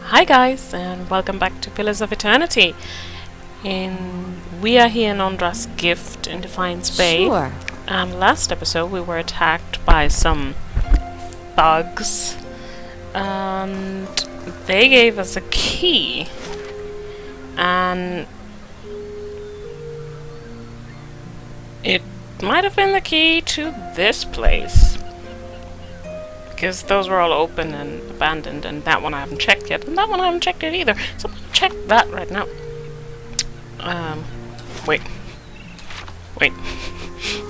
Hi guys, and welcome back to Pillars of Eternity. We are here in Ondra's Gift in Defiance Bay. Sure. And last episode we were attacked by some thugs, and they gave us a key. And it might have been the key to this place, because those were all open and abandoned, and that one I haven't checked yet, and that one I haven't checked it either. So I'm gonna check that right now. Wait.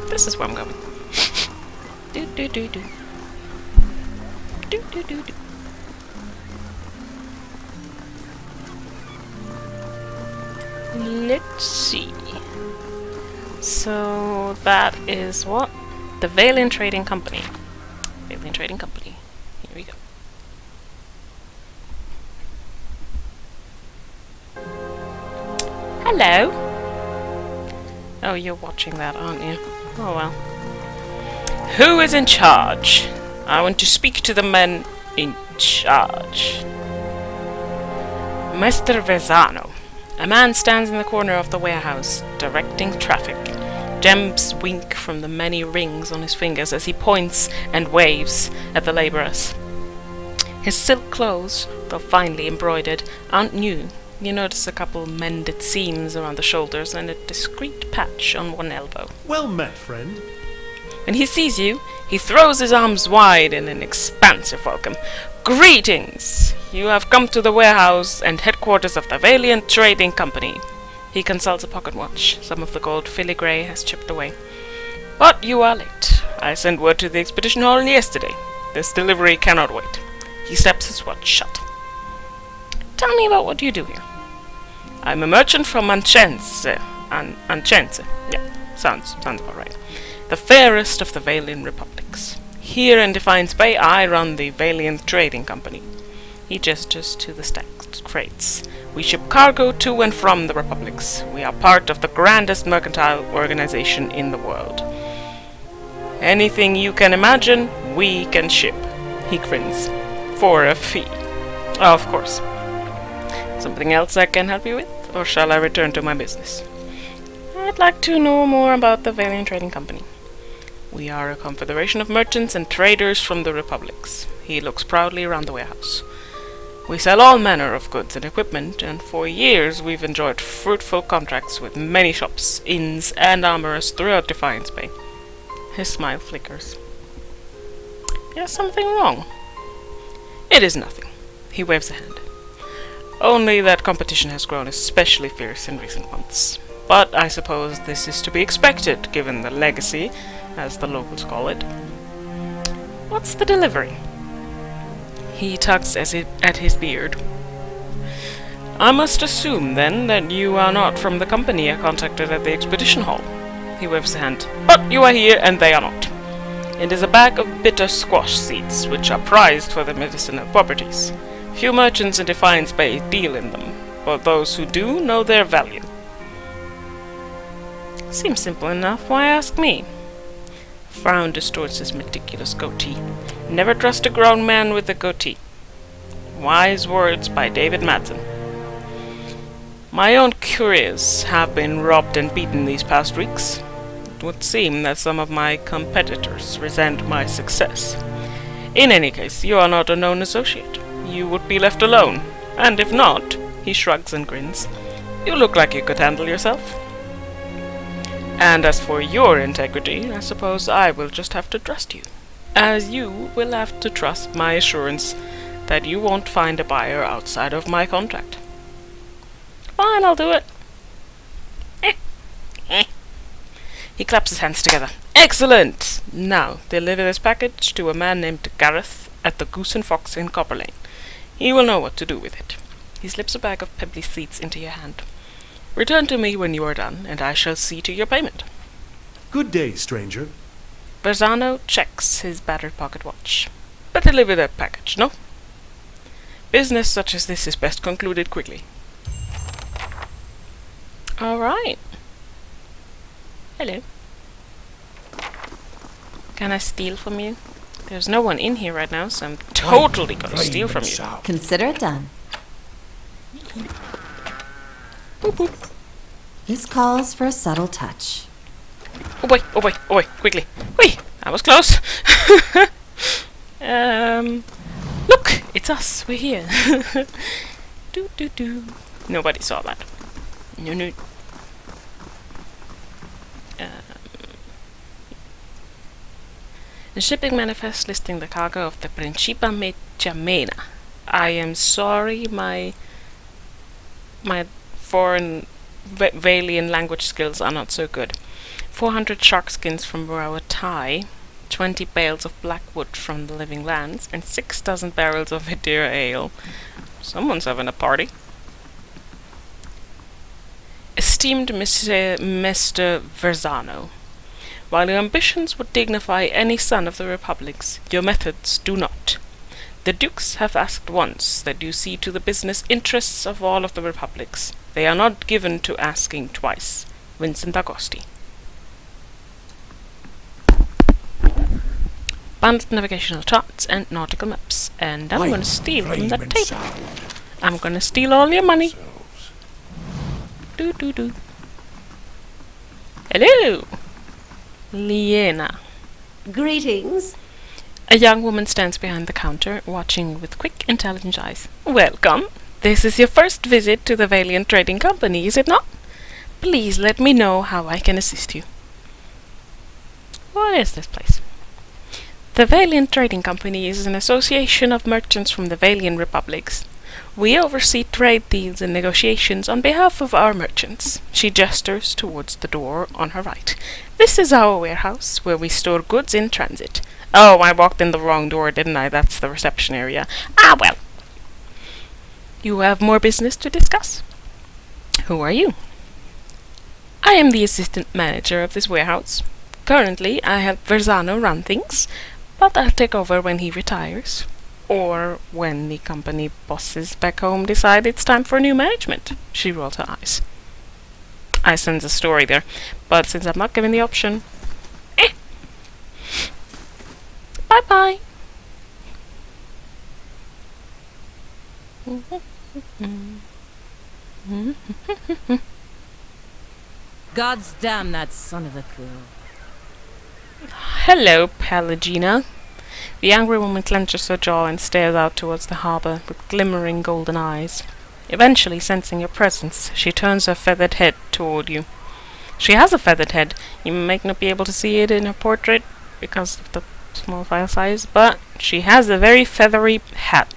This is where I'm going. Do do do do. Do do do do. Let's see. So that is what? The Valiant Trading Company. Valiant Trading Company. Here we go. Hello. Oh, you're watching that, aren't you? Oh well. Who is in charge? I want to speak to the men in charge. Mr. Vezano. A man stands in the corner of the warehouse, directing traffic. Gems wink from the many rings on his fingers as he points and waves at the laborers. His silk clothes, though finely embroidered, aren't new. You notice a couple mended seams around the shoulders and a discreet patch on one elbow. Well met, friend. When he sees you, he throws his arms wide in an expansive welcome. Greetings! You have come to the warehouse and headquarters of the Valiant Trading Company. He consults a pocket watch. Some of the gold filigree has chipped away. But you are late. I sent word to the expedition hall yesterday. This delivery cannot wait. He snaps his watch shut. Tell me about what you do here. I'm a merchant from Anchense. Anchense. Yeah, sounds about right. The fairest of the Valiant republics. Here in Defiance Bay, I run the Valiant Trading Company. He gestures to the stacked crates. We ship cargo to and from the republics. We are part of the grandest mercantile organization in the world. Anything you can imagine, we can ship. He grins. For a fee. Of course. Something else I can help you with, or shall I return to my business? I'd like to know more about the Valiant Trading Company. We are a confederation of merchants and traders from the republics. He looks proudly around the warehouse. We sell all manner of goods and equipment, and for years we've enjoyed fruitful contracts with many shops, inns, and armorers throughout Defiance Bay. His smile flickers. Is something wrong? It is nothing. He waves a hand. Only that competition has grown especially fierce in recent months. But I suppose this is to be expected, given the legacy, as the locals call it. What's the delivery? He tugs at his beard. I must assume, then, that you are not from the company I contacted at the expedition hall. He waves a hand. But you are here, and they are not. It is a bag of bitter squash seeds, which are prized for their medicinal properties. Few merchants in Defiance Bay deal in them, but those who do know their value. Seems simple enough. Why ask me? Frown distorts his meticulous goatee. Never trust a grown man with a goatee. Wise words by David Madsen. My own couriers have been robbed and beaten these past weeks. It would seem that some of my competitors resent my success. In any case, you are not a known associate. You would be left alone, and if not, he shrugs and grins, you look like you could handle yourself. And as for your integrity, I suppose I will just have to trust you, as you will have to trust my assurance that you won't find a buyer outside of my contract. Fine, I'll do it. He claps his hands together. Excellent! Now, deliver this package to a man named Gareth at the Goose and Fox in Copper Lane. He will know what to do with it. He slips a bag of pebbly seeds into your hand. Return to me when you are done, and I shall see to your payment. Good day, stranger. Verzano checks his battered pocket watch. But deliver that package, no? Business such as this is best concluded quickly. All right. Hello. Can I steal from you? There's no one in here right now, so I'm totally gonna steal from you. Consider it done. Boop, boop. This calls for a subtle touch. Oh boy, oh boy, oh boy, quickly. Whee! That was close. Look! It's us, we're here. Do do do. Nobody saw that. No, no. The shipping manifest listing the cargo of the Principa Mena. I am sorry, my foreign Valian language skills are not so good. 400 shark skins from Thai, 20 bales of black wood from the living lands, and 6 dozen barrels of Hedera ale. Someone's having a party. Esteemed Mr. Verzano, while your ambitions would dignify any son of the republics, your methods do not. The dukes have asked once that you see to the business interests of all of the republics. They are not given to asking twice. Vincent Agosti. Bundled navigational charts and nautical maps. And I'm going to steal from that table. I'm going to steal all your money. Do do do. Hello! Liena. Greetings. A young woman stands behind the counter, watching with quick, intelligent eyes. Welcome. This is your first visit to the Valiant Trading Company, is it not? Please let me know how I can assist you. What is this place? The Valiant Trading Company is an association of merchants from the Valian republics. We oversee trade deals and negotiations on behalf of our merchants. She gestures towards the door on her right. This is our warehouse, where we store goods in transit. Oh, I walked in the wrong door, didn't I? That's the reception area. Ah, well. You have more business to discuss. Who are you? I am the assistant manager of this warehouse. Currently, I help Verzano run things, but I'll take over when he retires. Or when the company bosses back home decide it's time for new management. She rolls her eyes. I sense a story there, but since I'm not given the option... Bye-bye. God's damn that son of a girl. Hello, Pelagina. The angry woman clenches her jaw and stares out towards the harbour with glimmering golden eyes. Eventually, sensing your presence, she turns her feathered head toward you. She has a feathered head. You might not be able to see it in her portrait because of the small file size, but she has a very feathery hat,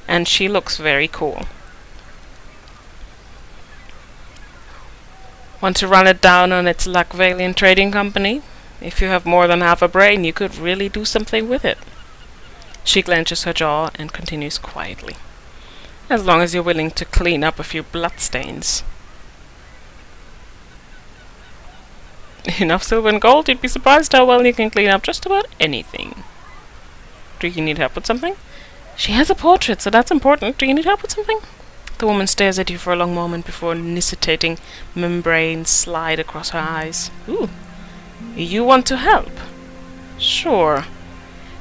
and she looks very cool. Want to run it down on its luck, Valiant Trading Company? If you have more than half a brain, you could really do something with it. She clenches her jaw and continues quietly. As long as you're willing to clean up a few bloodstains. Enough silver and gold, you'd be surprised how well you can clean up just about anything. Do you need help with something? She has a portrait, so that's important. Do you need help with something? The woman stares at you for a long moment before necessitating membranes slide across her eyes. Ooh. You want to help? Sure.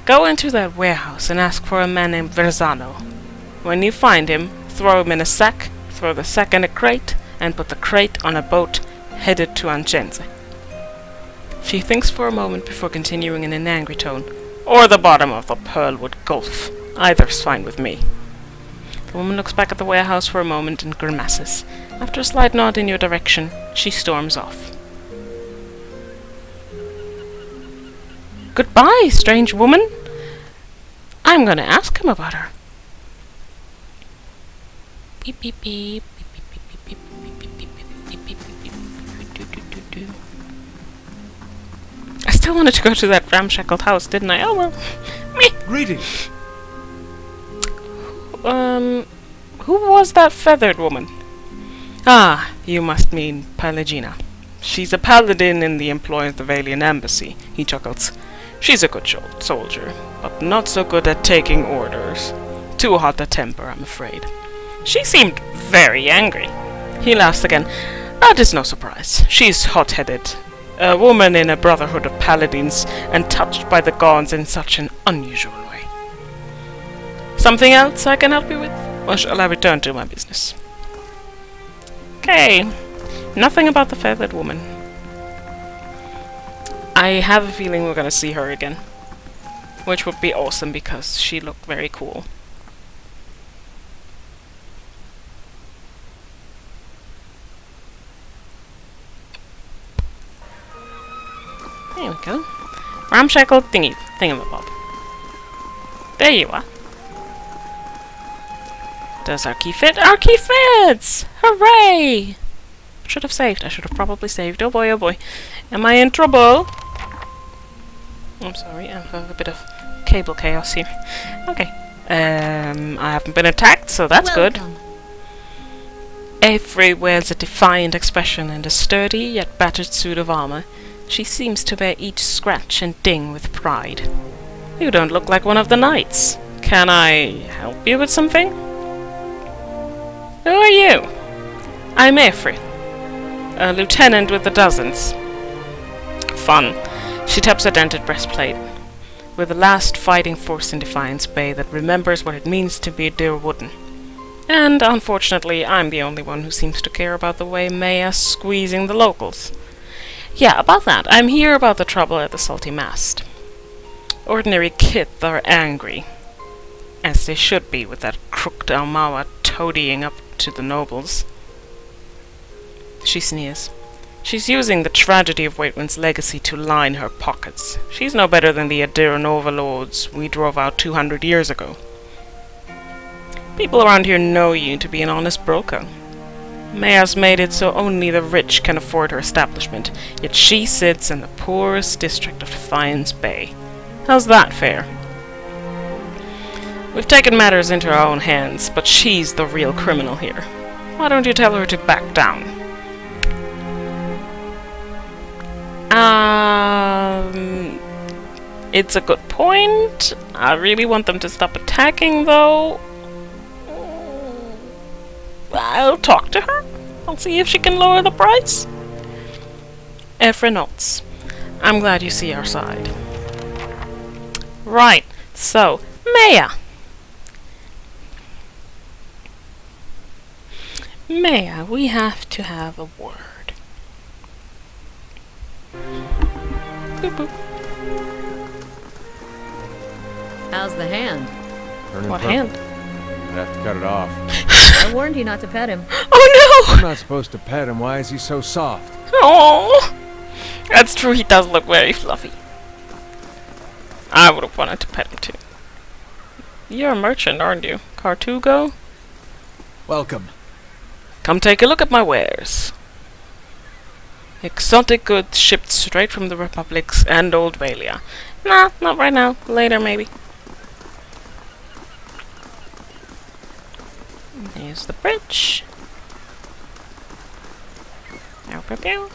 Go into that warehouse and ask for a man named Verzano. When you find him, throw him in a sack, throw the sack in a crate, and put the crate on a boat headed to Ancense. She thinks for a moment before continuing in an angry tone. Or the bottom of the Pearlwood Gulf. Either's fine with me. The woman looks back at the warehouse for a moment and grimaces. After a slight nod in your direction, she storms off. Goodbye, strange woman. I'm going to ask him about her. Beep beep beep. I still wanted to go to that ramshackled house, didn't I? Oh well. Meh. Greetings. Who was that feathered woman? Ah, you must mean Pelagina. She's a paladin in the employ of the Valian embassy, he chuckles. She's a good soldier, but not so good at taking orders. Too hot a temper, I'm afraid. She seemed very angry. He laughs again. That is no surprise. She's hot-headed. A woman in a brotherhood of paladins, and touched by the gods in such an unusual way. Something else I can help you with? Or shall I return to my business? Okay. Nothing about the feathered woman. I have a feeling we're gonna see her again. Which would be awesome because she looked very cool. There we go. Ramshackle thingamabob. There you are. Does our key fit? Our key fits! Hooray! Should have saved. I should have probably saved. Oh boy, oh boy. Am I in trouble? I'm sorry, I have a bit of cable chaos here. Okay. I haven't been attacked, so that's Welcome. good. Avery wears a defiant expression and a sturdy yet battered suit of armor. She seems to bear each scratch and ding with pride. You don't look like one of the knights. Can I help you with something? Who are you? I'm Avery, a lieutenant with the dozens. Fun. She taps her dented breastplate. We're the last fighting force in Defiance Bay that remembers what it means to be a dear wooden. And unfortunately, I'm the only one who seems to care about the way Maya's squeezing the locals. Yeah, about that. I'm here about the trouble at the Salty Mast. Ordinary Kith are angry, as they should be with that crooked Almawa toadying up to the nobles. She sneers. She's using the tragedy of Waitwin's legacy to line her pockets. She's no better than the Adiran overlords we drove out 200 years ago. People around here know you to be an honest broker. Maya's made it so only the rich can afford her establishment, yet she sits in the poorest district of Defiance Bay. How's that fair? We've taken matters into our own hands, but she's the real criminal here. Why don't you tell her to back down? It's a good point. I really want them to stop attacking, though. I'll talk to her. I'll see if she can lower the price. Ephra nods. I'm glad you see our side. Right, so, Maya. Maya, we have to have a word. Boop boop. How's the hand? Turning What purple. hand? I'd have to cut it off. I warned you not to pet him. Oh I'm no! not supposed to pet him. Why is he so soft? Oh, that's true. He does look very fluffy. I would have wanted to pet him too. You're a merchant, aren't you, Cartugo? Welcome. Come take a look at my wares. Exotic goods shipped straight from the Republics and Old Valia. Nah, not right now. Later, maybe. Here's the bridge. Pew, pew, pew.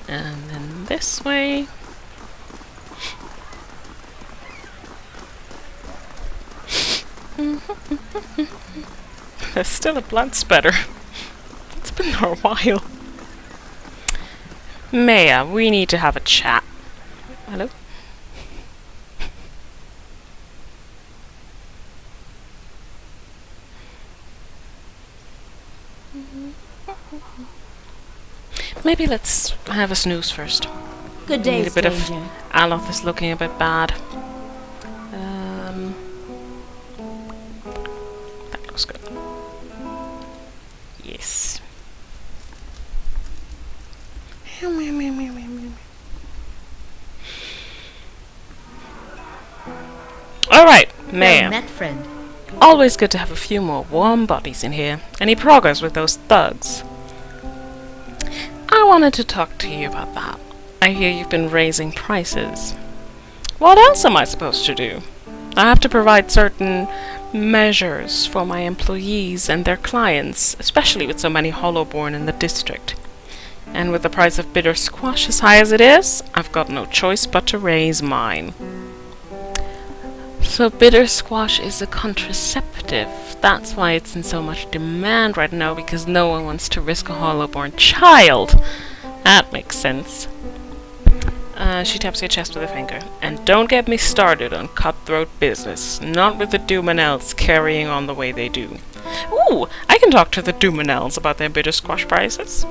And then this way. There's still a blood spatter. It's been there a while. Maya, we need to have a chat. Hello? Maybe let's have a snooze first. Good day, Need a bit of stranger. Aloth is looking a bit bad. That looks good. Yes. Alright, Well Maya. met, friend. Always good to have a few more warm bodies in here. Any progress with those thugs? I wanted to talk to you about that. I hear you've been raising prices. What else am I supposed to do? I have to provide certain measures for my employees and their clients, especially with so many Hollowborn in the district. And with the price of bitter squash as high as it is, I've got no choice but to raise mine. So bitter squash is a contraceptive. That's why it's in so much demand right now, because no one wants to risk a Hollowborn child. That makes sense. She taps your chest with a finger. And don't get me started on cutthroat business. Not with the Dumanels carrying on the way they do. Ooh, I can talk to the Dumanels about their bitter squash prices.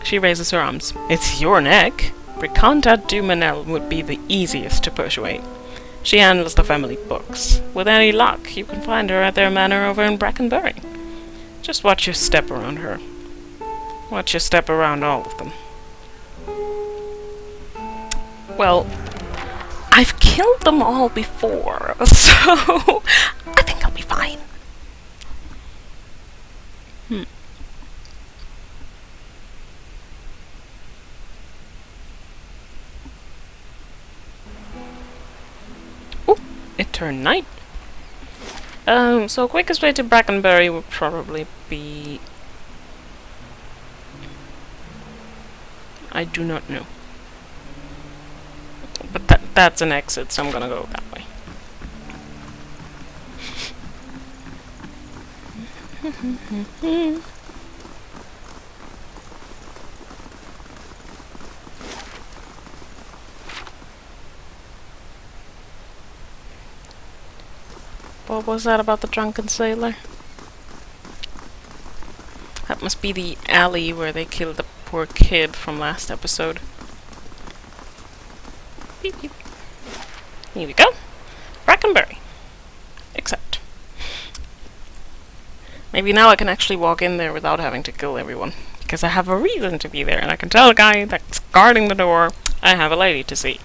She raises her arms. It's your neck. Bricanta Dumanel would be the easiest to persuade. She handles the family books. With any luck, you can find her at their manor over in Brackenbury. Just watch your step around her. Watch your step around all of them. Well, I've killed them all before, so I think I'll be fine. Ooh, it turned night. So quickest way to Brackenbury would probably be... I do not know. But that's an exit, so I'm gonna go that way. What was that about the drunken sailor? That must be the alley where they killed the poor kid from last episode. Beep, beep. Here we go. Brackenbury. Except. Maybe now I can actually walk in there without having to kill everyone. Because I have a reason to be there, and I can tell the guy that's guarding the door I have a lady to see.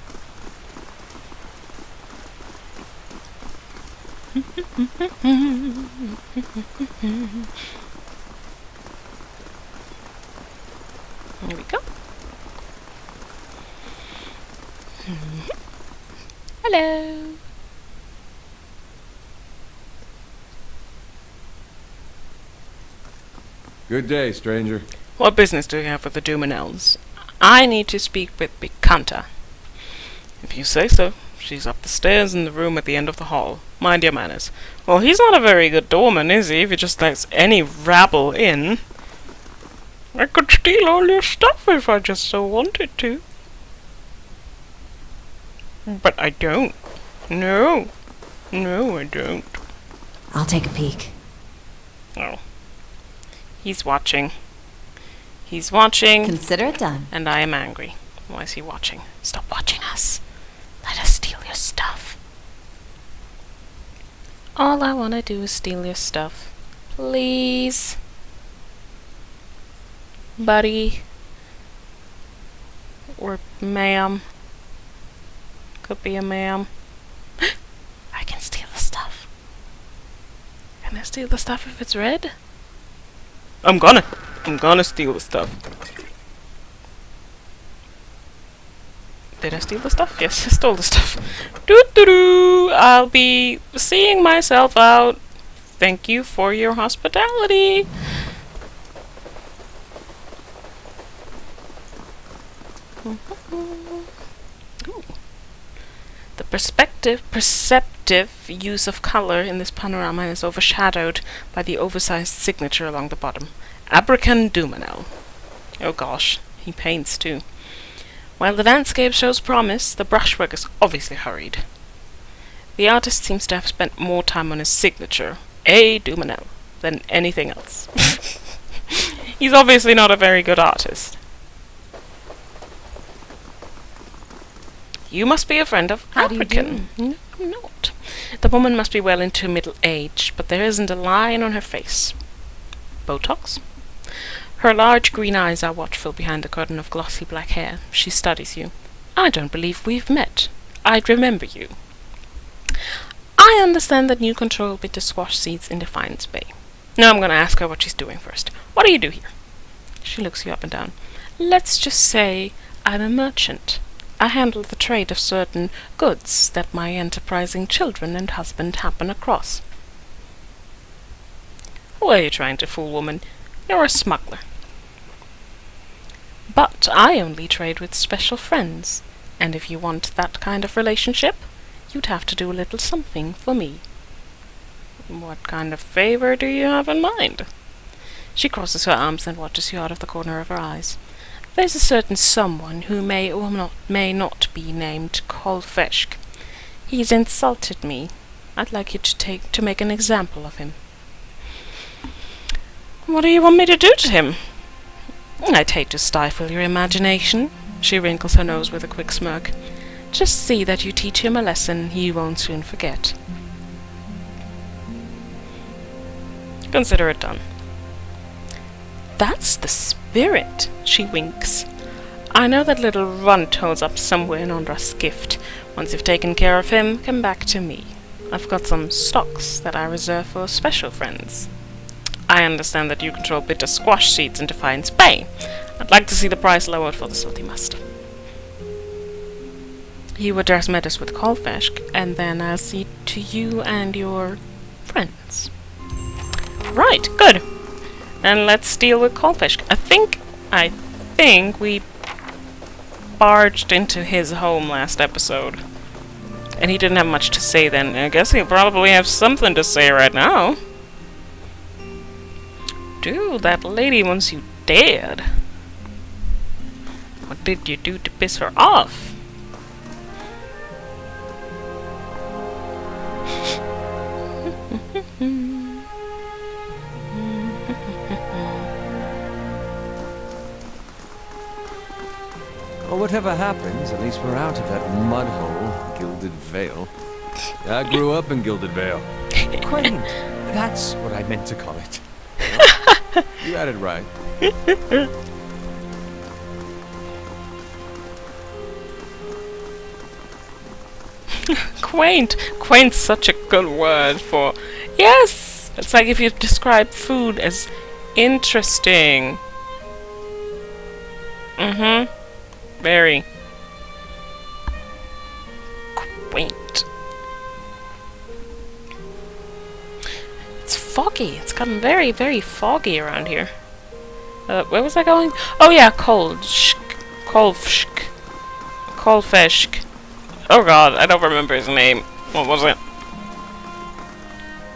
Here we go. Hello. Good day, stranger. What business do you have with the Dumanels? I need to speak with Bricanta. If you say so. She's up the stairs in the room at the end of the hall. Mind your manners. Well, he's not a very good doorman, is he, if he just lets any rabble in? I could steal all your stuff if I just so wanted to. But I don't. No. No, I don't. I'll take a peek. Oh. He's watching. He's watching. Consider it done. And I am angry. Why is he watching? Stop watching us. Let us steal your stuff. All I want to do is steal your stuff. Please. Buddy. Or ma'am. Could be a ma'am. I can steal the stuff. Can I steal the stuff if it's red? I'm gonna steal the stuff. Did I steal the stuff? Yes, I stole the stuff. Doo-doo-doo! I'll be seeing myself out. Thank you for your hospitality. Ooh. The perceptive use of color in this panorama is overshadowed by the oversized signature along the bottom. Abracan Dumanel. Oh gosh, he paints too. While the landscape shows promise, the brushwork is obviously hurried. The artist seems to have spent more time on his signature, A. Dumanel, than anything else. He's obviously not a very good artist. You must be a friend of How do you Abracan. No, I'm not. The woman must be well into middle age, but there isn't a line on her face. Botox? Her large green eyes are watchful behind the curtain of glossy black hair. She studies you. I don't believe we've met. I'd remember you. I understand that you control bitter squash seeds in Defiance Bay. Now I'm going to ask her what she's doing first. What do you do here? She looks you up and down. Let's just say I'm a merchant. I handle the trade of certain goods that my enterprising children and husband happen across. Who are you trying to fool, woman? You're a smuggler. But I only trade with special friends, and if you want that kind of relationship, you'd have to do a little something for me. What kind of favor do you have in mind? She crosses her arms and watches you out of the corner of her eyes. There's a certain someone who may not be named Kolfeshk. He's insulted me. I'd like you to make an example of him. What do you want me to do to him? I'd hate to stifle your imagination. She wrinkles her nose with a quick smirk. Just see that you teach him a lesson he won't soon forget. Consider it done. That's the spirit, she winks. I know that little runt holds up somewhere in Ondra's gift. Once you've taken care of him, come back to me. I've got some stocks that I reserve for special friends. I understand that you control bitter squash seeds in Defiance Bay. I'd like to see the price lowered for the salty mustard. You address matters with Kolfeshk, and then I'll see to you and your friends. Right, good. And let's deal with Kolfeshk. I think we barged into his home last episode. And he didn't have much to say then. I guess he'll probably have something to say right now. Dude, that lady wants you dead. What did you do to piss her off? Well, whatever happens, at least we're out of that mud hole, Gilded Vale. I grew up in Gilded Vale. Quaint. That's what I meant to call it. You had it right. Quaint. Quaint's such a good word for... Yes! It's like if you describe food as interesting. Mm-hmm. Very. Quaint. It's foggy. It's gotten very, very foggy around here. Where was I going? Oh yeah, Kolfeshk. Oh god, I don't remember his name. What was it?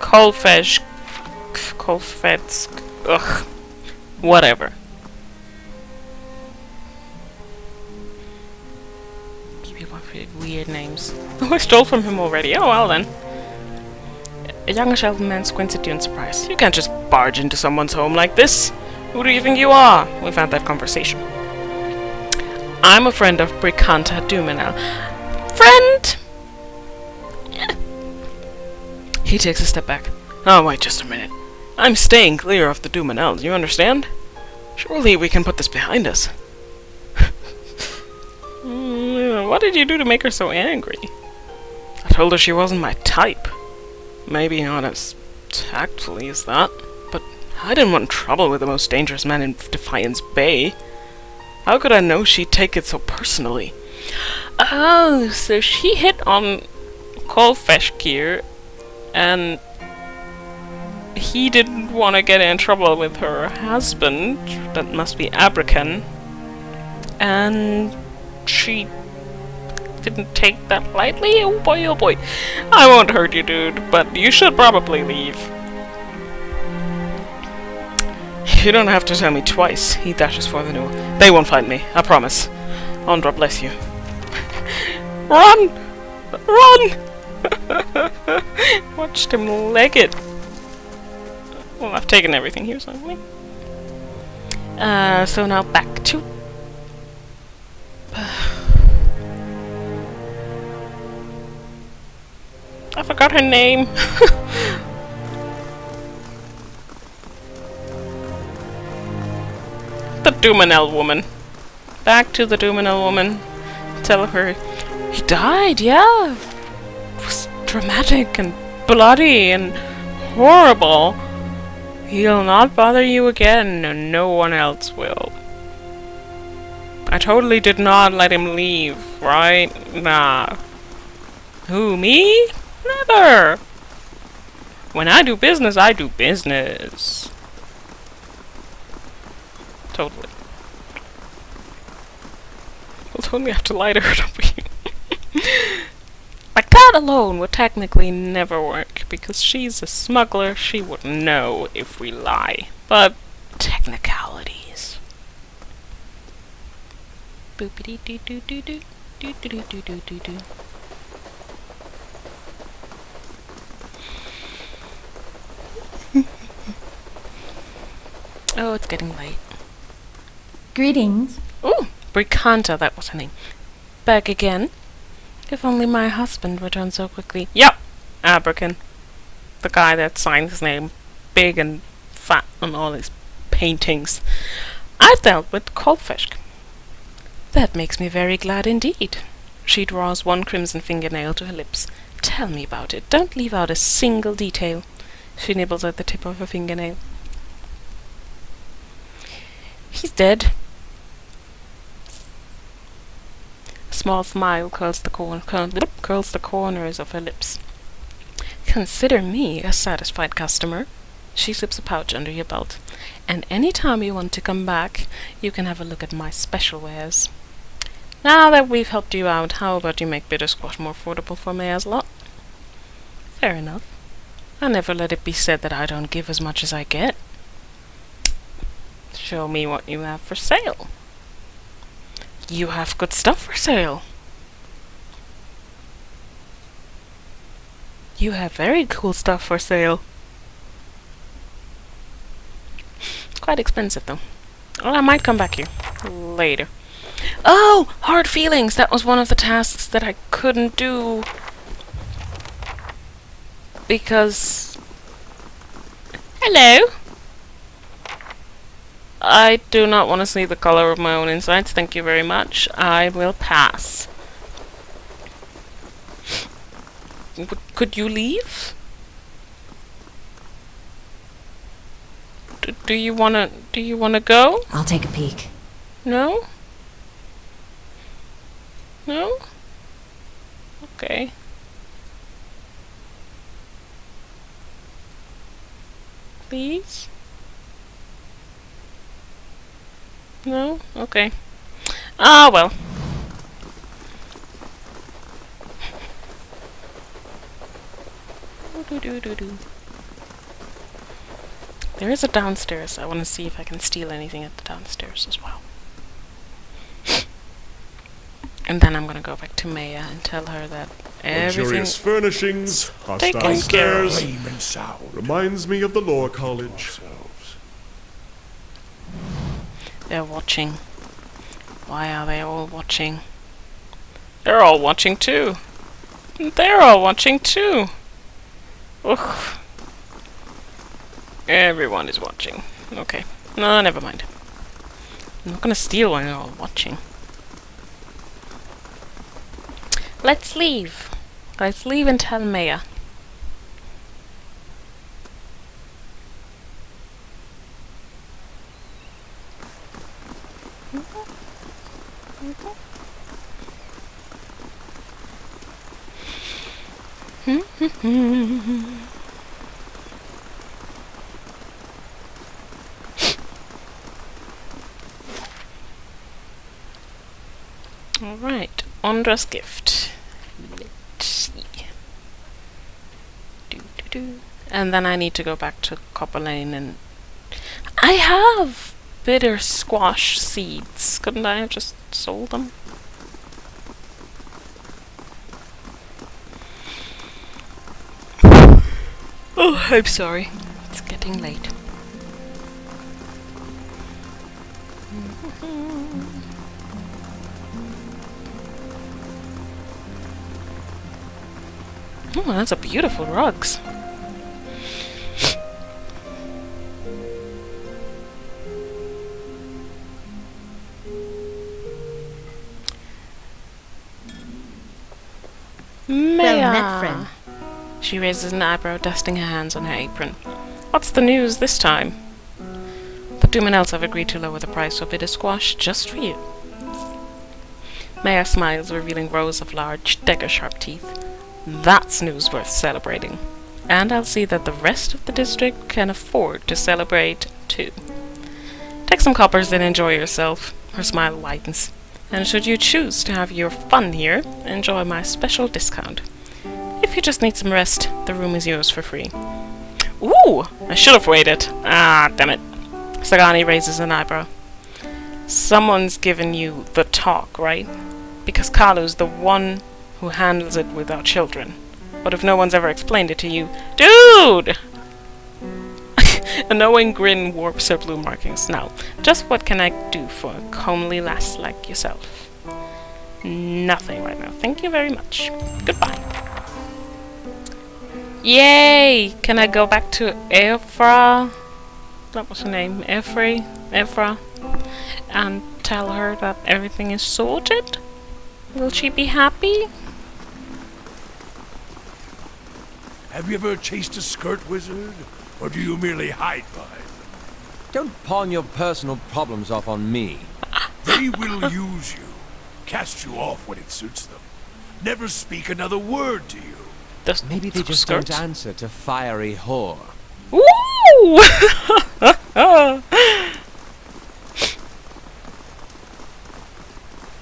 Kolfeshk. Ugh. Whatever. Weird names. Oh, I stole from him already. Oh, well then. A youngish elven man squints at you in surprise. You can't just barge into someone's home like this. Who do you think you are? We've had that conversation. I'm a friend of Bricanta Duminel. Friend? He takes a step back. Oh, wait just a minute. I'm staying clear of the Duminels, you understand? Surely we can put this behind us. What did you do to make her so angry? I told her she wasn't my type. Maybe not as tactfully as that, but I didn't want trouble with the most dangerous man in Defiance Bay. How could I know she'd take it so personally? Oh, so she hit on Kolfeshk here, and he didn't want to get in trouble with her husband, that must be Abrakan, and she didn't take that lightly? Oh boy, oh boy. I won't hurt you, dude, but you should probably leave. You don't have to tell me twice. He dashes for the door. They won't find me, I promise. Ondra bless you. Run! Run! Watched him leg it. Well, I've taken everything here, so so now back to... I forgot her name. The Duminel woman. Back to the Duminel woman. Tell her he died, yeah. It was dramatic and bloody and horrible. He'll not bother you again, and no one else will. I totally did not let him leave, right? Nah. Who, me? Never! When I do business, I do business. Totally. We'll totally have to lie to her, don't we? Like, that alone would technically never work, because she's a smuggler, she wouldn't know if we lie. But, technicalities. Boopity doo doo doo doo doo doo doo doo doo doo. Oh, it's getting late. Greetings. Ooh, Bricanta, that was her name. Back again. If only my husband returned so quickly. Yep, Abrakan. The guy that signed his name big and fat on all his paintings. I've dealt with Kolfisk. That makes me very glad indeed. She draws one crimson fingernail to her lips. Tell me about it. Don't leave out a single detail. She nibbles at the tip of her fingernail. He's dead. A small smile curls the corners of her lips. Consider me a satisfied customer. She slips a pouch under your belt. And any time you want to come back, you can have a look at my special wares. Now that we've helped you out, how about you make bitter squash more affordable for Maya's lot? Fair enough. I never let it be said that I don't give as much as I get. Show me what you have for sale. You have good stuff for sale. You have very cool stuff for sale. Quite expensive though. Well, I might come back here later. Oh, hard feelings. That was one of the tasks that I couldn't do because... Hello? I do not want to see the color of my own insides. Thank you very much. I will pass. Could you leave? Do you wanna go? I'll take a peek. No? No? Okay. Please? No? Okay. Ah, well. There is a downstairs. I want to see if I can steal anything at the downstairs as well. And then I'm gonna go back to Maya and tell her that everything... Luxurious furnishings, hostile stairs. Reminds me of the Lore College. They're watching. Why are they all watching? They're all watching too. They're all watching too. Ugh. Everyone is watching. Okay. No, never mind. I'm not gonna steal when they're all watching. Let's leave. Let's leave and tell Maya. Alright, Ondra's gift. Let's see. And then I need to go back to Copper Lane and... I have bitter squash seeds. Couldn't I have just sold them? Oh, I'm sorry. It's getting late. Oh, that's a beautiful rugs. Well met, friend. She raises an eyebrow, dusting her hands on her apron. What's the news this time? The Doom and Elves have agreed to lower the price of bitter squash just for you. Maya smiles, revealing rows of large, dagger-sharp teeth. That's news worth celebrating. And I'll see that the rest of the district can afford to celebrate, too. Take some coppers and enjoy yourself. Her smile widens. And should you choose to have your fun here, enjoy my special discount. If you just need some rest, the room is yours for free. Ooh! I should have waited. Ah, damn it. Sagani raises an eyebrow. Someone's given you the talk, right? Because Kalu's the one who handles it with our children. But if no one's ever explained it to you, dude! A knowing grin warps her blue markings. Now, just what can I do for a comely lass like yourself? Nothing right now. Thank you very much. Goodbye. Yay! Can I go back to Ephra? What was her name? Ephra? And tell her that everything is sorted? Will she be happy? Have you ever chased a skirt wizard? Or do you merely hide behind them? Don't pawn your personal problems off on me. They will use you, cast you off when it suits them. Never speak another word to you. Maybe they just don't answer to fiery whore. Woo!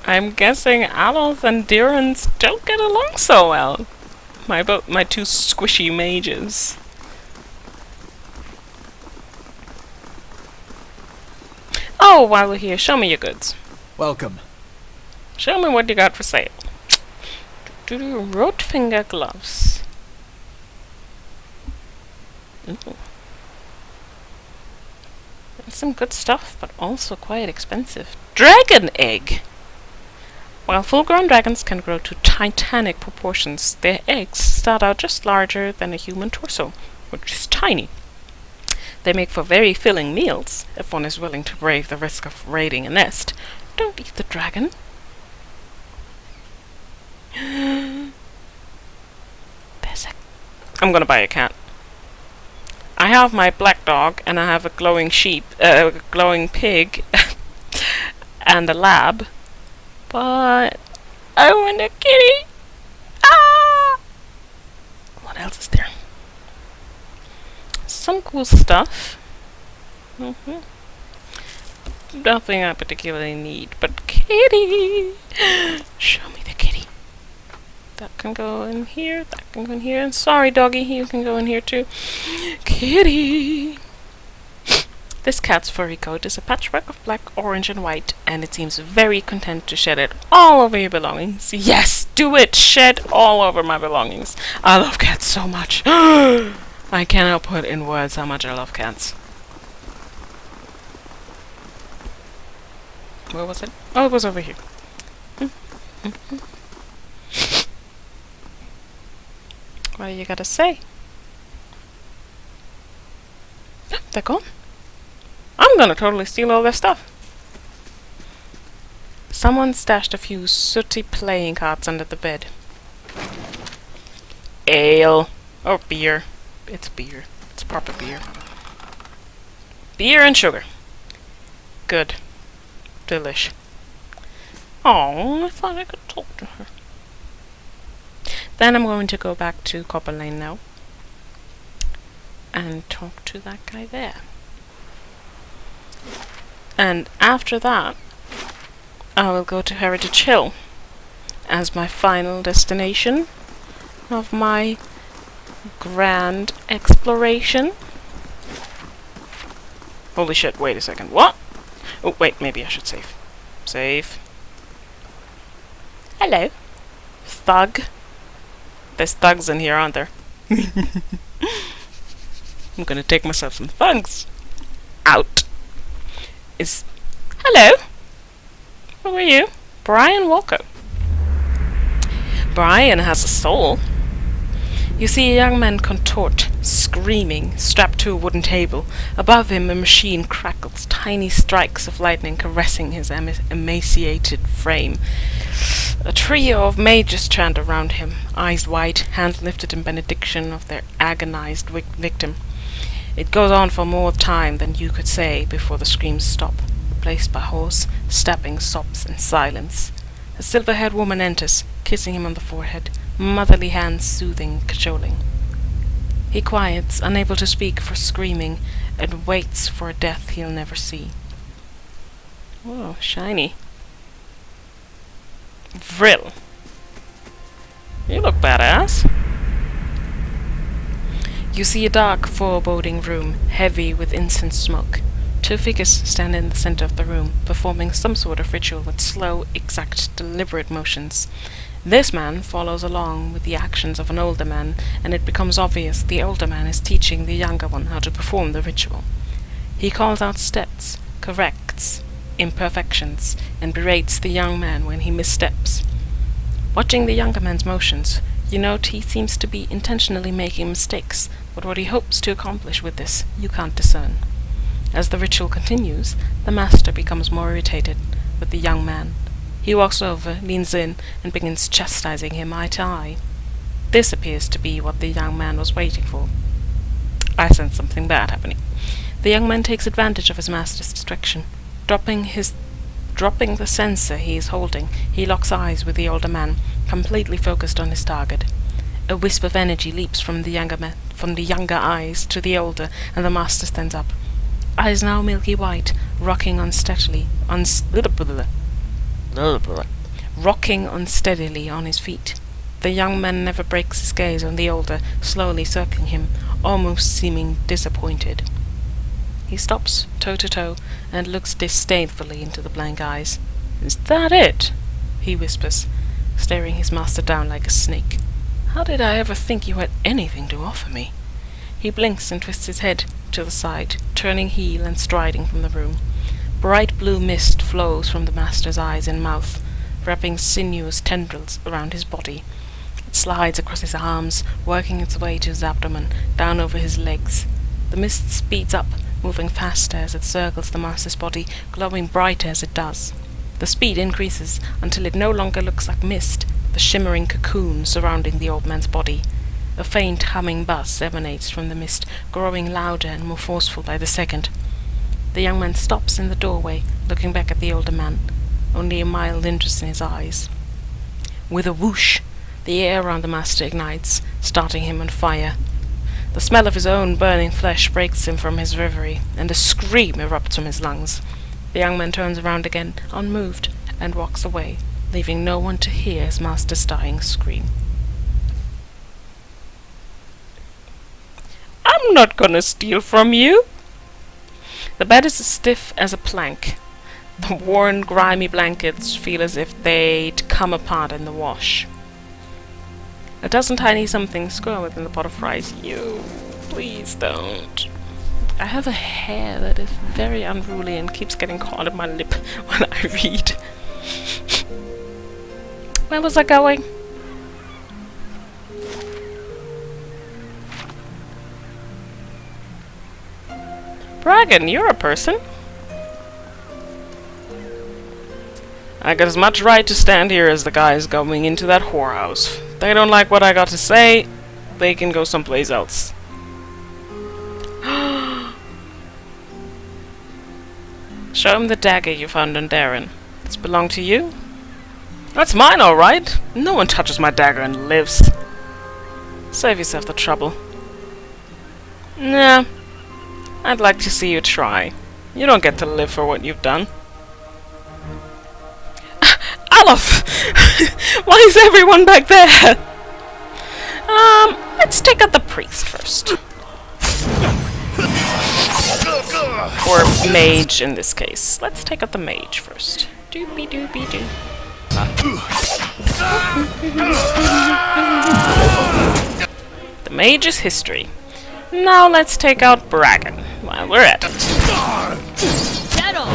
I'm guessing Aloth and Defiance don't get along so well. My two squishy mages. Oh, while we're here, show me your goods. Welcome. Show me what you got for sale. Road finger gloves. Ooh. That's some good stuff, but also quite expensive. Dragon egg! While full-grown dragons can grow to titanic proportions, their eggs start out just larger than a human torso, which is tiny. They make for very filling meals, if one is willing to brave the risk of raiding a nest. Don't eat the dragon. I'm gonna buy a cat. I have my black dog, and I have a glowing sheep, glowing pig, and a lab. But I want a kitty. Ah! What else is there? Some cool stuff. Nothing I particularly need, but kitty. Show me the kitty. That can go in here, that can go in here, and sorry doggy, you can go in here too. Kitty! This cat's furry coat is a patchwork of black, orange, and white, and it seems very content to shed it all over your belongings. Yes, do it! Shed all over my belongings. I love cats so much. I cannot put in words how much I love cats. Where was it? Oh, it was over here. What do you gotta say? They're gone. I'm gonna totally steal all their stuff. Someone stashed a few sooty playing cards under the bed. Ale. Or beer. It's beer. It's proper beer. Beer and sugar. Good. Delish. Oh, I thought I could talk to her. Then I'm going to go back to Copper Lane now and talk to that guy there. And after that, I will go to Heritage Hill as my final destination of my grand exploration. Holy shit, wait a second. What? Oh, wait, maybe I should save. Save. Hello. Thug. There's thugs in here, aren't there? I'm gonna take myself some thugs. Out. Hello. Who are you? Brian Walker. Brian has a soul. You see a young man contort, screaming, strapped to a wooden table. Above him a machine crackles, tiny strikes of lightning caressing his emaciated frame. A trio of mages chant around him, eyes wide, hands lifted in benediction of their agonized victim. It goes on for more time than you could say before the screams stop, replaced by hoarse, stabbing sobs and silence. A silver-haired woman enters, kissing him on the forehead, motherly hands soothing, cajoling. He quiets, unable to speak for screaming, and waits for a death he'll never see. Whoa, shiny. Vril. You look badass. You see a dark, foreboding room, heavy with incense smoke. To Two figures stand in the center of the room, performing some sort of ritual with slow, exact, deliberate motions. This man follows along with the actions of an older man, and it becomes obvious the older man is teaching the younger one how to perform the ritual. He calls out steps, corrects imperfections, and berates the young man when he missteps. Watching the younger man's motions, you note he seems to be intentionally making mistakes, but what he hopes to accomplish with this, you can't discern. As the ritual continues, the master becomes more irritated with the young man. He walks over, leans in, and begins chastising him eye to eye. This appears to be what the young man was waiting for. I sense something bad happening. The young man takes advantage of his master's distraction. Dropping the censer he is holding, he locks eyes with the older man, completely focused on his target. A wisp of energy leaps from the younger eyes to the older, and the master stands up. Eyes now milky white, rocking unsteadily on his feet. The young man never breaks his gaze on the older, slowly circling him, almost seeming disappointed. He stops, toe to toe, and looks disdainfully into the blank eyes. "Is that it?" he whispers, staring his master down like a snake. "How did I ever think you had anything to offer me?" He blinks and twists his head to the side, turning heel and striding from the room. Bright blue mist flows from the master's eyes and mouth, wrapping sinuous tendrils around his body. It slides across his arms, working its way to his abdomen, down over his legs. The mist speeds up, moving faster as it circles the master's body, glowing brighter as it does. The speed increases until it no longer looks like mist, but the shimmering cocoon surrounding the old man's body. A faint humming buzz emanates from the mist, growing louder and more forceful by the second. The young man stops in the doorway, looking back at the older man, only a mild interest in his eyes. With a whoosh, the air around the master ignites, starting him on fire. The smell of his own burning flesh breaks him from his reverie, and a scream erupts from his lungs. The young man turns around again, unmoved, and walks away, leaving no one to hear his master's dying scream. "I'm not gonna steal from you!" The bed is as stiff as a plank. The worn, grimy blankets feel as if they'd come apart in the wash. A dozen tiny somethings grow within the pot of rice. You, please don't. I have a hair that is very unruly and keeps getting caught in my lip when I read. Where was I going? Bragan, you're a person. I got as much right to stand here as the guys going into that whorehouse. If they don't like what I got to say, they can go someplace else. Show him the dagger you found on Darren. Does it belong to you? That's mine, alright. No one touches my dagger and lives. Save yourself the trouble. Nah. I'd like to see you try. You don't get to live for what you've done. Alof! Why is everyone back there? Let's take out the priest first. Or mage in this case. Let's take out the mage first. Doopy doopy doo. The mage is history. Now let's take out Bragan while we're at it. Dead on.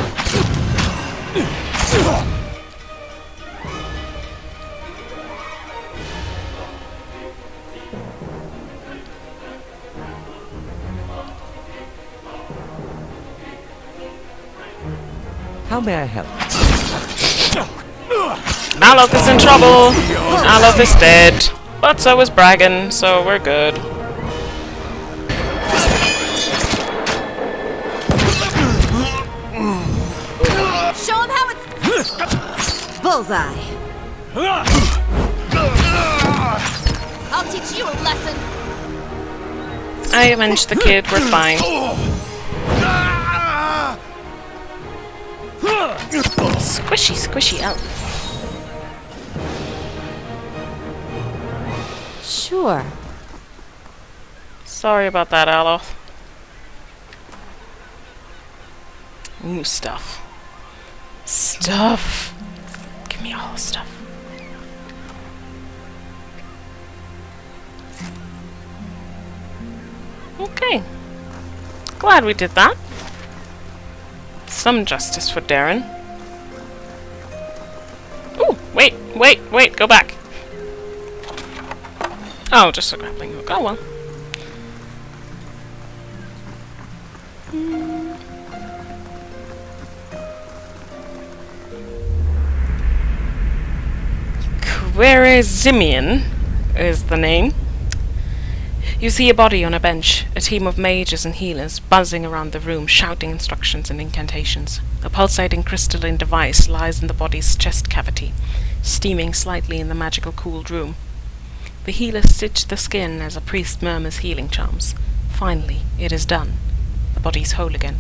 How may I help? Alof is in trouble. Alof is dead. But so is Bragan, so we're good. Show him how it's Bullseye. I'll teach you a lesson. I avenged the kid, we're fine. Squishy, squishy elf. Sure. Sorry about that, Alof. Ooh, stuff. Stuff! Give me all the stuff. Okay. Glad we did that. Some justice for Darren. Ooh, wait, go back. Oh, just a grappling hook. Oh well. Quaresimian is the name. You see a body on a bench, a team of mages and healers buzzing around the room, shouting instructions and incantations. A pulsating crystalline device lies in the body's chest cavity, steaming slightly in the magical cooled room. The healers stitch the skin as a priest murmurs healing charms. Finally, it is done. The body's whole again.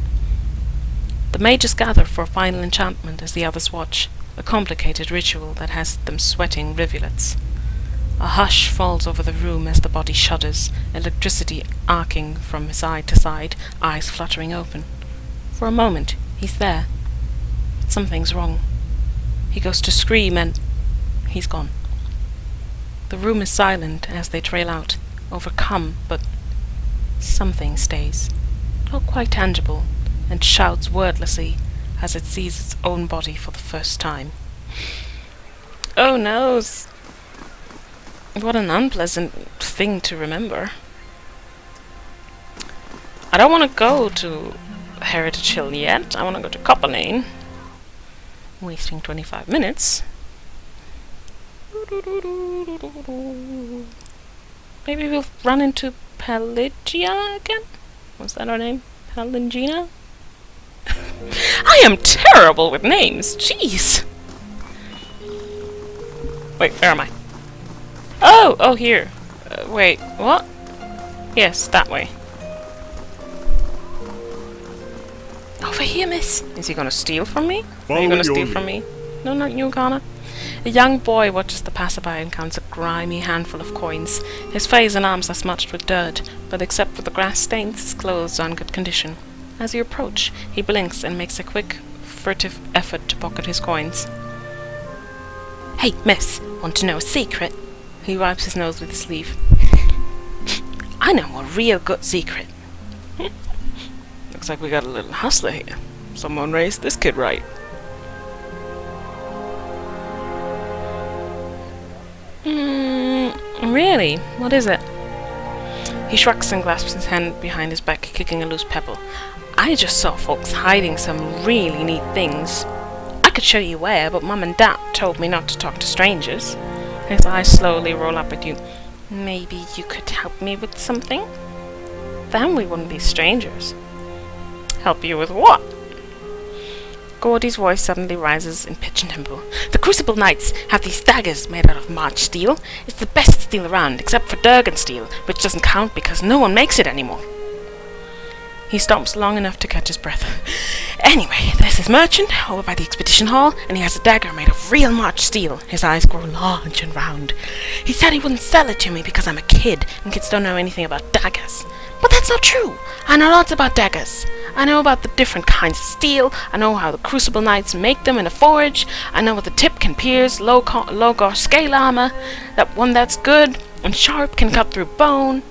The mages gather for a final enchantment as the others watch, a complicated ritual that has them sweating rivulets. A hush falls over the room as the body shudders, electricity arcing from side to side, eyes fluttering open. For a moment, he's there. But something's wrong. He goes to scream and he's gone. The room is silent as they trail out, overcome, but something stays, not quite tangible, and shouts wordlessly as it sees its own body for the first time. Oh no! What an unpleasant thing to remember. I don't want to go to Heritage Hill yet. I want to go to Copperlane. Wasting 25 minutes. Maybe we'll run into Pelagia again? Was that her name? Pelagina? I am terrible with names. Jeez. Wait, where am I? Oh, here. Wait, what? Yes, that way. Over here, miss. Is he gonna steal from me? Are you gonna steal from me? No, not you, Connor. A young boy watches the passerby and counts a grimy handful of coins. His face and arms are smudged with dirt, but except for the grass stains, his clothes are in good condition. As you approach, he blinks and makes a quick, furtive effort to pocket his coins. Hey, miss, want to know a secret? He wipes his nose with his sleeve. I know a real good secret. Looks like we got a little hustler here. Someone raised this kid right. Really? What is it? He shrugs and clasps his hand behind his back, kicking a loose pebble. I just saw folks hiding some really neat things. I could show you where, but Mum and Dad told me not to talk to strangers. His eyes slowly roll up at you. Maybe you could help me with something? Then we wouldn't be strangers. Help you with what? Gordy's voice suddenly rises in pitch and tempo. The Crucible Knights have these daggers made out of March steel. It's the best steel around, except for Durgan steel, which doesn't count because no one makes it anymore. He stops long enough to catch his breath. Anyway, there's this merchant over by the expedition hall, and he has a dagger made of real March steel. His eyes grow large and round. He said he wouldn't sell it to me because I'm a kid, and kids don't know anything about daggers. But that's not true. I know lots about daggers. I know about the different kinds of steel. I know how the Crucible Knights make them in a forge. I know what the tip can pierce, low-gore scale armor. That one that's good and sharp can cut through bone.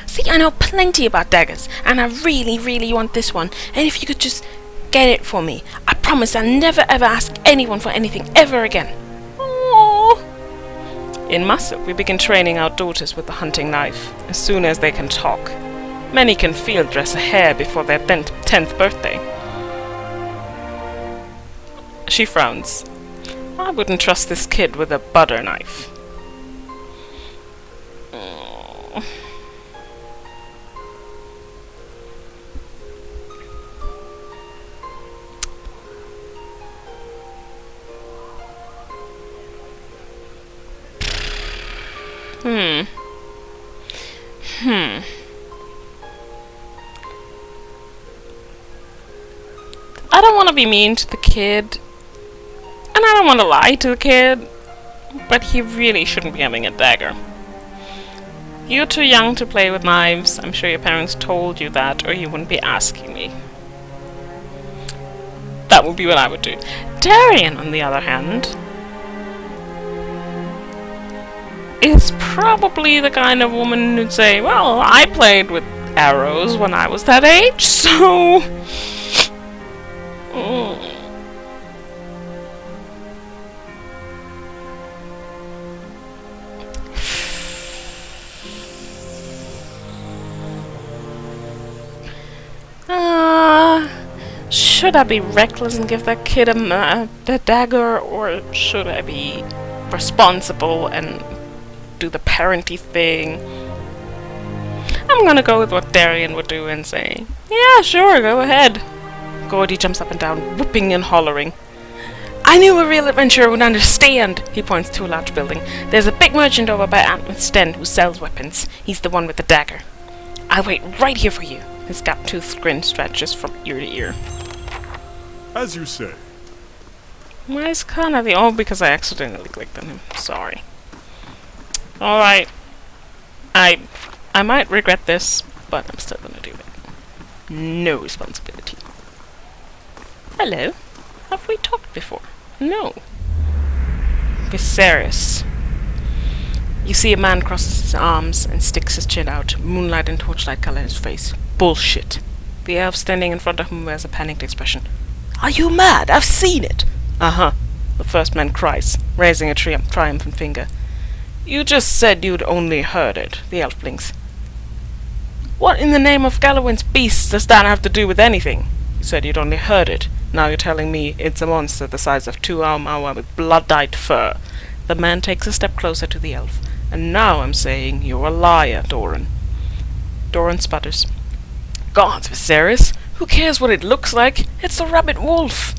See, I know plenty about daggers, and I really, really want this one. And if you could just get it for me, I promise I'll never ever ask anyone for anything ever again. Aww. In Massa, we begin training our daughters with the hunting knife as soon as they can talk. Many can field dress a hare before their 10th birthday. She frowns. I wouldn't trust this kid with a butter knife. I don't want to be mean to the kid, and I don't want to lie to the kid, but he really shouldn't be having a dagger. You're too young to play with knives. I'm sure your parents told you that, or you wouldn't be asking me. That would be what I would do. Darian, on the other hand, is probably the kind of woman who'd say, well, I played with arrows when I was that age, so... Should I be reckless and give that kid a dagger, or should I be responsible and do the parenty thing? I'm gonna go with what Darian would do and say, yeah, sure, go ahead. Gordy jumps up and down, whooping and hollering. I knew a real adventurer would understand. He points to a large building. There's a big merchant over by Antman's Den who sells weapons. He's the one with the dagger. I'll wait right here for you. His gap-toothed grin stretches from ear to ear. As you say. Well, it's kind of the... Oh, because I accidentally clicked on him. Sorry. Alright. I might regret this, but I'm still gonna do it. No responsibility. Hello? Have we talked before? No. Viserys. You see a man crosses his arms and sticks his chin out, moonlight and torchlight color his face. Bullshit. The elf standing in front of him wears a panicked expression. Are you mad? I've seen it! Uh-huh. The first man cries, raising a triumphant finger. You just said you'd only heard it, the elf blinks. What in the name of Galloway's beasts does that have to do with anything? You said you'd only heard it. Now you're telling me it's a monster the size of 2 Aumaua with blood-dyed fur. The man takes a step closer to the elf. And now I'm saying you're a liar, Doran. Doran sputters. Gods, Viserys! Who cares what it looks like? It's a rabbit wolf!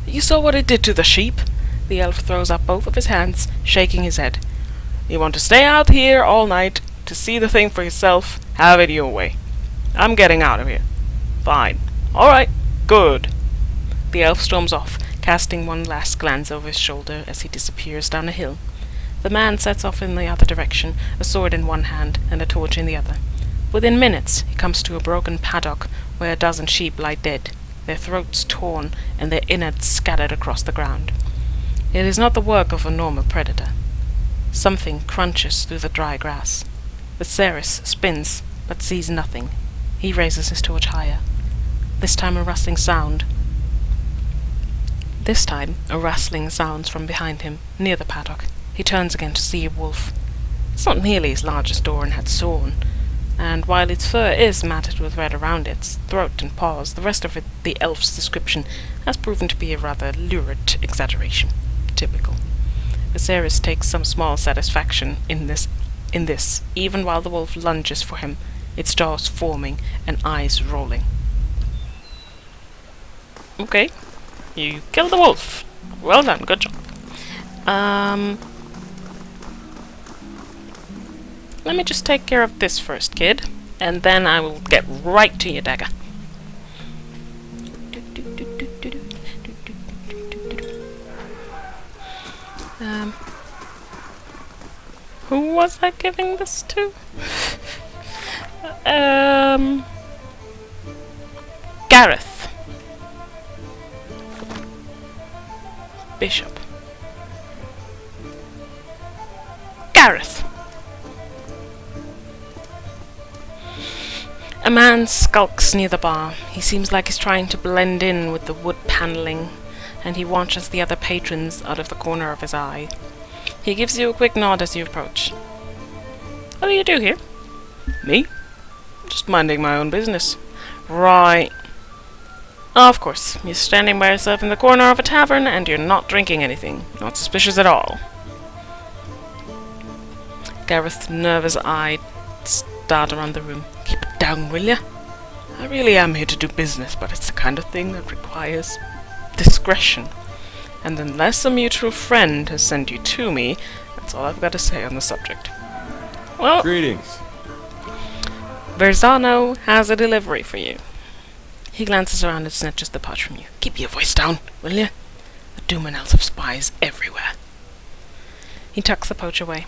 You saw what it did to the sheep? The elf throws up both of his hands, shaking his head. You want to stay out here all night to see the thing for yourself? Have it your way. I'm getting out of here. Fine. Alright. Good. The elf storms off, casting one last glance over his shoulder as he disappears down a hill. The man sets off in the other direction, a sword in one hand and a torch in the other. Within minutes, he comes to a broken paddock where a dozen sheep lie dead, their throats torn and their innards scattered across the ground. It is not the work of a normal predator. Something crunches through the dry grass. Viserys spins, but sees nothing. He raises his torch higher. This time a rustling sounds from behind him, near the paddock. He turns again to see a wolf. It's not nearly as large as Doran had sworn, and while its fur is matted with red around its throat and paws, the rest of it, the elf's description, has proven to be a rather lurid exaggeration. Typical. Viserys takes some small satisfaction in this, even while the wolf lunges for him, its jaws forming and eyes rolling. Okay. You killed the wolf. Well done, good job. Let me just take care of this first, kid, and then I will get right to your dagger. Who was I giving this to? Gareth. Bishop. Gareth. A man skulks near the bar. He seems like he's trying to blend in with the wood paneling, and he watches the other patrons out of the corner of his eye. He gives you a quick nod as you approach. What do you do here? Me? Just minding my own business. Right. Of course, you're standing by yourself in the corner of a tavern and you're not drinking anything. Not suspicious at all. Gareth's nervous eye start around the room. Keep it down, will ya? I really am here to do business, but it's the kind of thing that requires discretion. And unless a mutual friend has sent you to me, that's all I've got to say on the subject. Well, Greetings. Verzano has a delivery for you. He glances around and snatches the pouch from you. Keep your voice down, will you? The Dumanels have spies everywhere. He tucks the pouch away.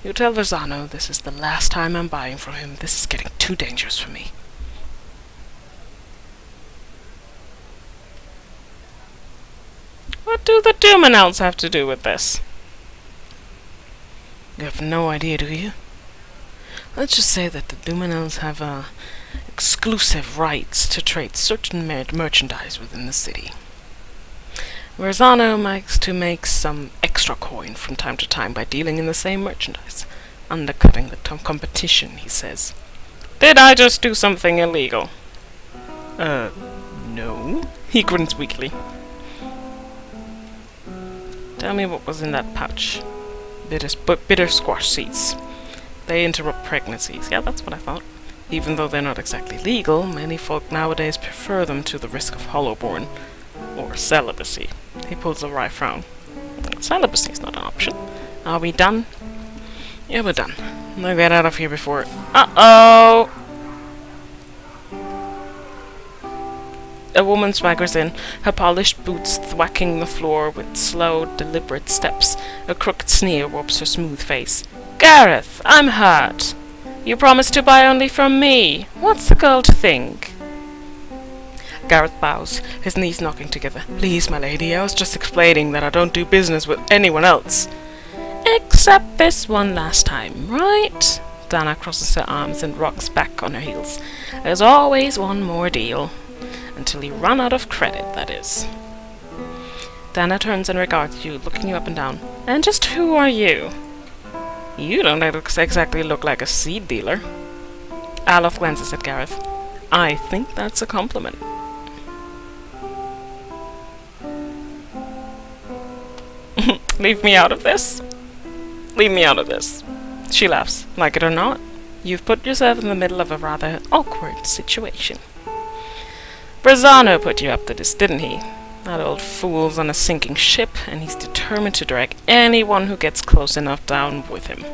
You tell Verzano this is the last time I'm buying from him. This is getting too dangerous for me. What do the Duminels have to do with this? You have no idea, do you? Let's just say that the Duminels have exclusive rights to trade certain merchandise within the city. Verzano likes to make some extra coin from time to time by dealing in the same merchandise, undercutting the competition, he says. Did I just do something illegal? No. He grins weakly. Tell me what was in that pouch. Bitter squash seeds. They interrupt pregnancies. Yeah, that's what I thought. Even though they're not exactly legal, many folk nowadays prefer them to the risk of hollowborn. Or celibacy. He pulls a wry frown. Celibacy's not an option. Are we done? Yeah, we're done. I'll get out of here before... Uh-oh! A woman swaggers in, her polished boots thwacking the floor with slow, deliberate steps. A crooked sneer warps her smooth face. Gareth, I'm hurt. You promised to buy only from me. What's the girl to think? Gareth bows, his knees knocking together. Please, my lady, I was just explaining that I don't do business with anyone else. Except this one last time, right? Dana crosses her arms and rocks back on her heels. There's always one more deal. Until you run out of credit, that is. Dana turns and regards you, looking you up and down. And just who are you? You don't exactly look like a seed dealer. Alof glances at Gareth. I think that's a compliment. Leave me out of this? Leave me out of this. She laughs. Like it or not, you've put yourself in the middle of a rather awkward situation. Verzano put you up to this, didn't he? That old fool's on a sinking ship, and he's determined to drag anyone who gets close enough down with him.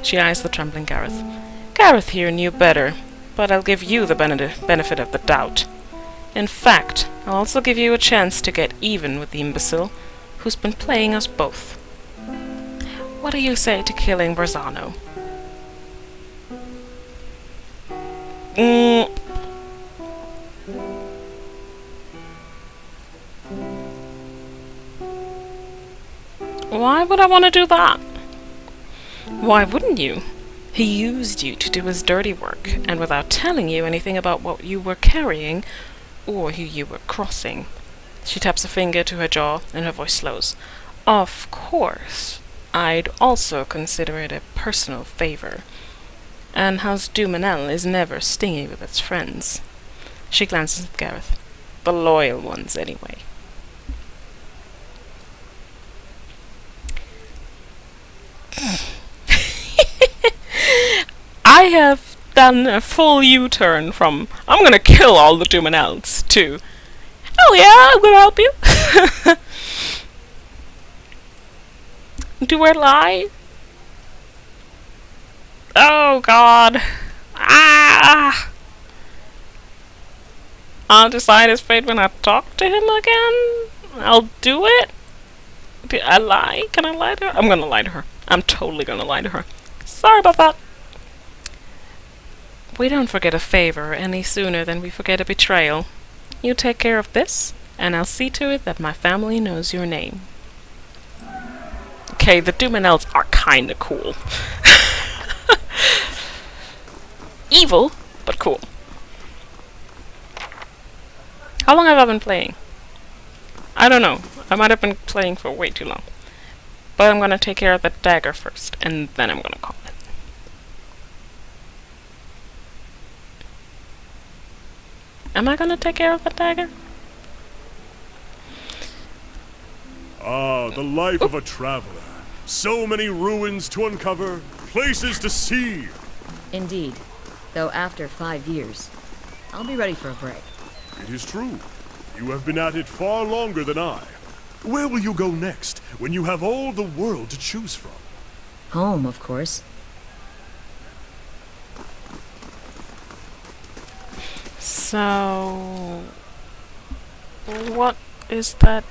She eyes the trembling Gareth. Gareth here knew better, but I'll give you the benefit of the doubt. In fact, I'll also give you a chance to get even with the imbecile who's been playing us both. What do you say to killing Verzano? Why would I want to do that? Why wouldn't you? He used you to do his dirty work, and without telling you anything about what you were carrying, or who you were crossing. She taps a finger to her jaw, and her voice slows. Of course, I'd also consider it a personal favor. And House Duminel is never stingy with its friends. She glances at Gareth. The loyal ones, anyway. I have done a full U-turn from I'm gonna kill all the Duminels to oh yeah, I'm gonna help you. Do I lie? Oh god. Ah! I'll decide his fate when I talk to him again. I'll do it. Did I lie? Can I lie to her? I'm gonna lie to her. I'm totally gonna lie to her. Sorry about that. We don't forget a favor any sooner than we forget a betrayal. You take care of this, and I'll see to it that my family knows your name. Okay, the Duminels are kinda cool. Evil, but cool. How long have I been playing? I don't know. I might have been playing for way too long. But I'm gonna take care of the dagger first, and then I'm gonna call it. Am I gonna take care of the dagger? Ah, the life of a traveler. So many ruins to uncover, places to see. Indeed. Though after 5 years, I'll be ready for a break. It is true. You have been at it far longer than I. Where will you go next, when you have all the world to choose from? Home, of course. So... what is that?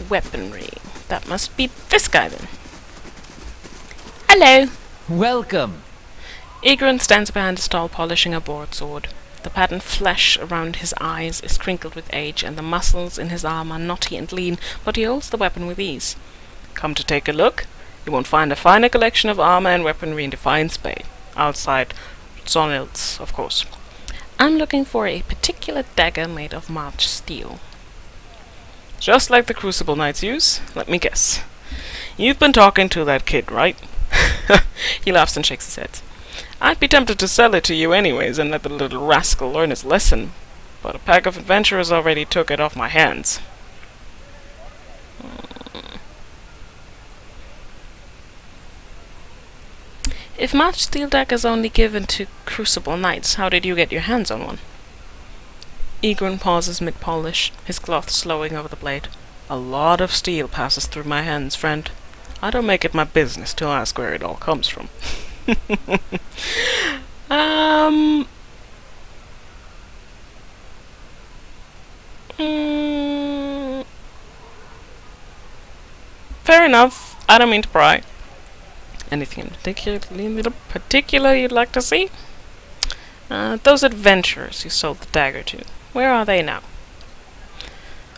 Weaponry. That must be this guy then. Hello. Welcome. Egron stands behind a stall polishing a broadsword. The patterned flesh around his eyes is crinkled with age, and the muscles in his arm are knotty and lean, but he holds the weapon with ease. Come to take a look? You won't find a finer collection of armor and weaponry in Defiance Bay. Outside Zonil's, of course. I'm looking for a particular dagger made of March steel. Just like the Crucible Knights use? Let me guess. You've been talking to that kid, right? He laughs and shakes his head. I'd be tempted to sell it to you anyways and let the little rascal learn his lesson, but a pack of adventurers already took it off my hands. If March steel dagger's only given to Crucible Knights, how did you get your hands on one? Egron pauses mid-polish, his cloth slowing over the blade. A lot of steel passes through my hands, friend. I don't make it my business to ask where it all comes from. Fair enough. I don't mean to pry. Anything in particular you'd like to see? Those adventurers you sold the dagger to. Where are they now?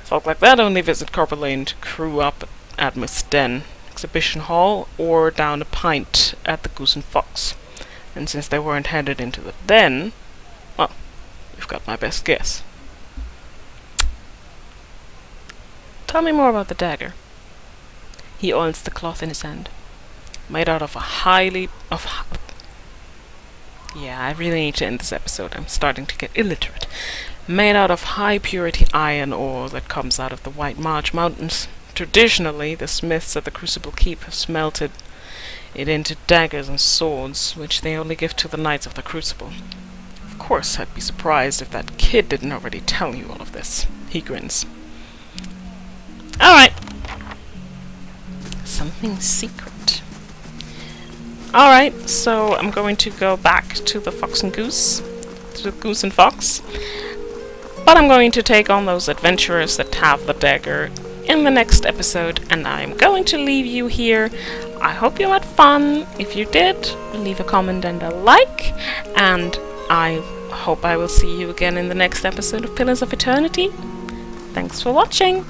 Folk like that only visit Copper Lane to crew up at Miss Den Exhibition Hall or down a pint at the Goose and Fox. And since they weren't headed into the den, well, you've got my best guess. Tell me more about the dagger. He oils the cloth in his hand. Made out of yeah, I really need to end this episode. I'm starting to get illiterate. Made out of high purity iron ore that comes out of the White March Mountains. Traditionally, the smiths at the Crucible Keep have smelted it into daggers and swords, which they only give to the Knights of the Crucible. Of course, I'd be surprised if that kid didn't already tell you all of this. He grins. Alright. Something secret. Alright, so I'm going to go back to the Fox and Goose. To the Goose and Fox. But I'm going to take on those adventurers that have the dagger in the next episode, and I'm going to leave you here. I hope you had fun. If you did, leave a comment and a like, and I hope I will see you again in the next episode of Pillars of Eternity. Thanks for watching!